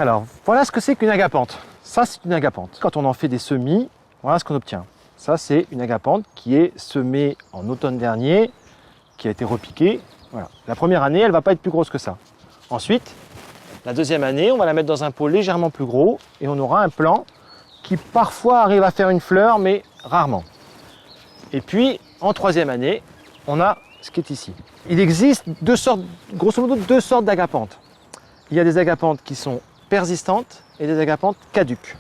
Alors, voilà ce que c'est qu'une agapanthe. Ça, c'est une agapanthe. Quand on en fait des semis, voilà ce qu'on obtient. Ça, c'est une agapanthe qui est semée en automne dernier, qui a été repiquée. Voilà. La première année, elle ne va pas être plus grosse que ça. Ensuite, la deuxième année, on va la mettre dans un pot légèrement plus gros et on aura un plant qui parfois arrive à faire une fleur, mais rarement. Et puis, en troisième année, on a ce qui est ici. Il existe grosso modo deux sortes d'agapanthes. Il y a des agapanthes qui sont persistantes et des agapanthes caduques.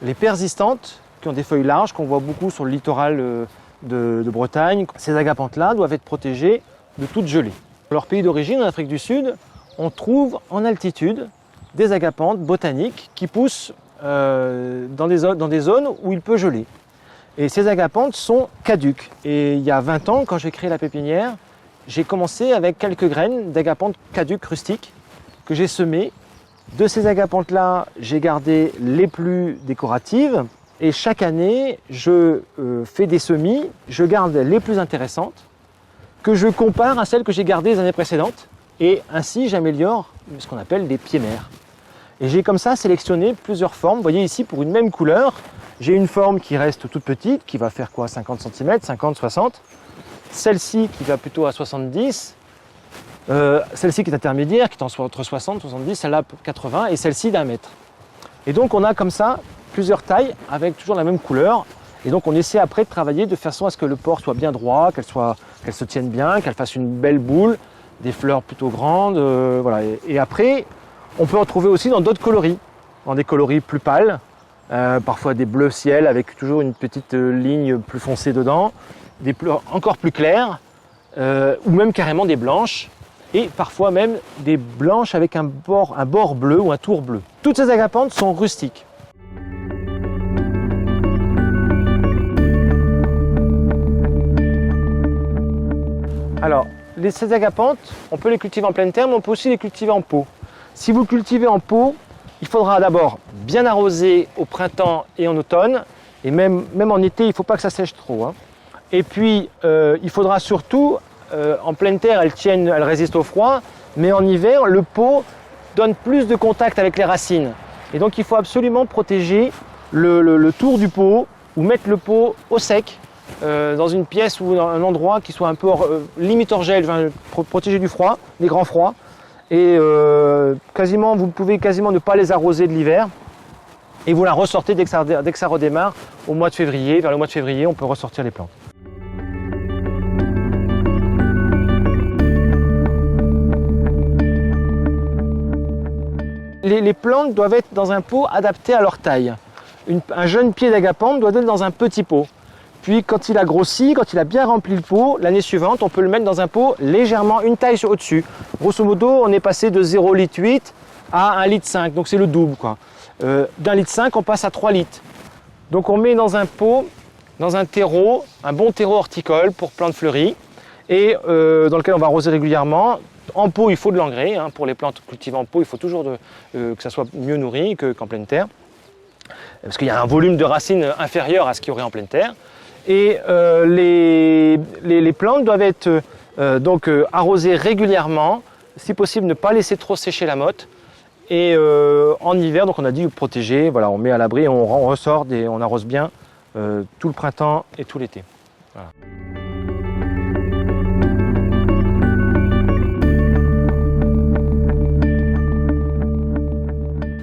Les persistantes, qui ont des feuilles larges, qu'on voit beaucoup sur le littoral de Bretagne, ces agapanthes-là doivent être protégées de toute gelée. Dans leur pays d'origine, en Afrique du Sud, on trouve en altitude des agapanthes botaniques qui poussent dans des zones où il peut geler. Et ces agapanthes sont caduques. Et il y a 20 ans, quand j'ai créé la pépinière, j'ai commencé avec quelques graines d'agapanthes caduques rustiques que j'ai semées. De ces agapanthes-là, j'ai gardé les plus décoratives. Et chaque année, je fais des semis, je garde les plus intéressantes, que je compare à celles que j'ai gardées les années précédentes. Et ainsi, j'améliore ce qu'on appelle des pieds mères. Et j'ai comme ça sélectionné plusieurs formes. Vous voyez ici, pour une même couleur, j'ai une forme qui reste toute petite, qui va faire quoi, 50 cm, 50, 60. Celle-ci qui va plutôt à 70. Celle-ci qui est intermédiaire, qui est entre 60 et 70, celle-là 80 et celle-ci d'1 mètre. Et donc on a comme ça plusieurs tailles avec toujours la même couleur. Et donc on essaie après de travailler de façon à ce que le port soit bien droit, qu'elle se tienne bien, qu'elle fasse une belle boule, des fleurs plutôt grandes. Voilà. Et après, on peut en trouver aussi dans d'autres coloris, dans des coloris plus pâles, parfois des bleus ciel avec toujours une petite ligne plus foncée dedans, des bleus encore plus clairs, ou même carrément des blanches. Et parfois même des blanches avec un bord bleu ou un tour bleu. Toutes ces agapanthes sont rustiques. Alors, ces agapanthes, on peut les cultiver en pleine terre, mais on peut aussi les cultiver en pot. Si vous cultivez en pot, il faudra d'abord bien arroser au printemps et en automne, et même en été, il ne faut pas que ça sèche trop, hein. Et puis, il faudra surtout, en pleine terre, elle résiste au froid, mais en hiver, le pot donne plus de contact avec les racines. Et donc, il faut absolument protéger le tour du pot ou mettre le pot au sec, dans une pièce ou dans un endroit qui soit un peu limite hors gel, protéger du froid, des grands froids. Et vous pouvez quasiment ne pas les arroser de l'hiver. Et vous la ressortez dès que ça redémarre au mois de février. Vers le mois de février, on peut ressortir les plantes. Les plantes doivent être dans un pot adapté à leur taille. Un jeune pied d'agapanthe doit être dans un petit pot. Puis quand il a grossi, quand il a bien rempli le pot, l'année suivante, on peut le mettre dans un pot légèrement une taille au-dessus. Grosso modo, on est passé de 0,8 litre à 1,5 litre, donc c'est le double, quoi. D'1,5 litre, on passe à 3 litres. Donc on met dans un pot, dans un terreau, un bon terreau horticole pour plantes fleuries, et dans lequel on va arroser régulièrement. En pot, il faut de l'engrais, hein. Pour les plantes cultivées en pot, il faut toujours que ça soit mieux nourri qu'en pleine terre, parce qu'il y a un volume de racines inférieur à ce qu'il y aurait en pleine terre. Et les plantes doivent être arrosées régulièrement, si possible ne pas laisser trop sécher la motte. Et en hiver, donc on a dit protéger, voilà, on met à l'abri et on ressort, on arrose bien tout le printemps et tout l'été. Voilà.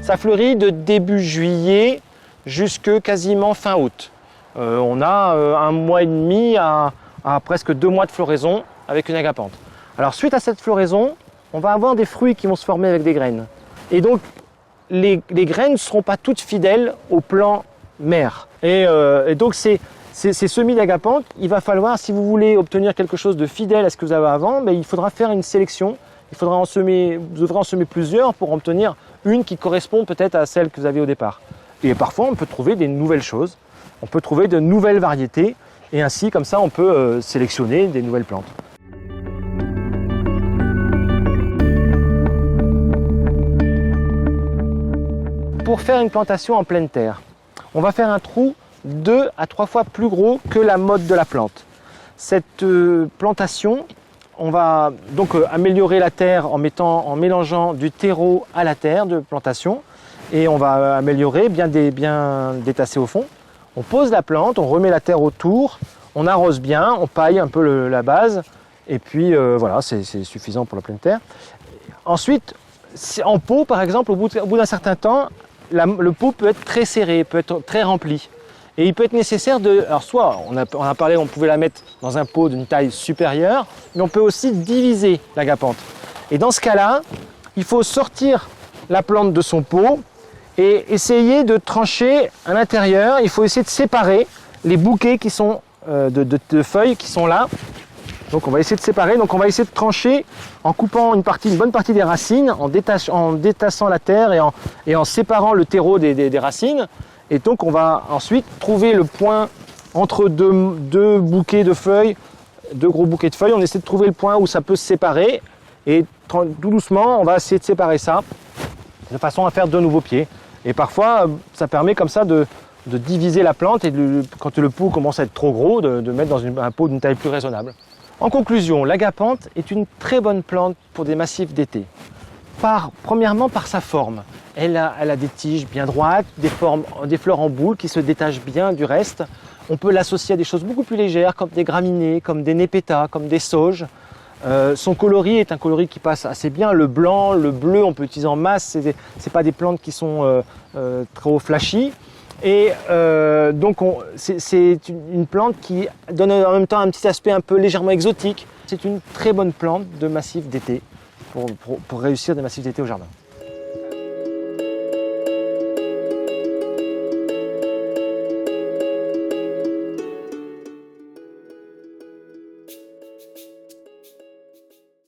Ça fleurit de début juillet jusque quasiment fin août. On a 1 mois et demi à presque 2 mois de floraison avec une agapanthe. Alors suite à cette floraison, on va avoir des fruits qui vont se former avec des graines. Et donc les graines ne seront pas toutes fidèles au plant mère. Et donc ces semis d'agapanthe, il va falloir, si vous voulez obtenir quelque chose de fidèle à ce que vous avez avant, il faudra faire une sélection. Vous devrez en semer plusieurs pour obtenir une qui correspond peut-être à celle que vous avez au départ. Et parfois, on peut trouver des nouvelles choses, on peut trouver de nouvelles variétés, et ainsi, comme ça, on peut sélectionner des nouvelles plantes. Pour faire une plantation en pleine terre, on va faire un trou 2 à 3 fois plus gros que la motte de la plante. Cette plantation, on va donc améliorer la terre en mélangeant du terreau à la terre de plantation. et on va améliorer, bien détasser au fond. On pose la plante, on remet la terre autour, on arrose bien, on paille un peu la base, et puis voilà, c'est suffisant pour la pleine terre. Ensuite, en pot par exemple, au bout d'un certain temps, le pot peut être très serré, peut être très rempli. Et il peut être nécessaire de... Alors soit, on a parlé, on pouvait la mettre dans un pot d'une taille supérieure, mais on peut aussi diviser l'agapanthe. Et dans ce cas-là, il faut sortir la plante de son pot et essayer de trancher à l'intérieur. Il faut essayer de séparer les bouquets qui sont, de feuilles qui sont là. Donc on va essayer de séparer, donc on va essayer de trancher en coupant une bonne partie des racines, en détassant la terre et en séparant le terreau des racines. Et donc on va ensuite trouver le point entre deux bouquets de feuilles, deux gros bouquets de feuilles. On essaie de trouver le point où ça peut se séparer et tout doucement on va essayer de séparer ça de façon à faire de nouveaux pieds. Et parfois ça permet comme ça de diviser la plante et quand le pot commence à être trop gros, de mettre dans un pot d'une taille plus raisonnable. En conclusion, l'agapanthe est une très bonne plante pour des massifs d'été. Premièrement par sa forme. Elle a des tiges bien droites, des fleurs en boule qui se détachent bien du reste. On peut l'associer à des choses beaucoup plus légères comme des graminées, comme des népétas, comme des sauges. Son coloris est un coloris qui passe assez bien. Le blanc, le bleu, on peut l'utiliser en masse. C'est pas des plantes qui sont trop flashy. Et donc c'est une plante qui donne en même temps un petit aspect un peu légèrement exotique. C'est une très bonne plante de massif d'été pour réussir des massifs d'été au jardin.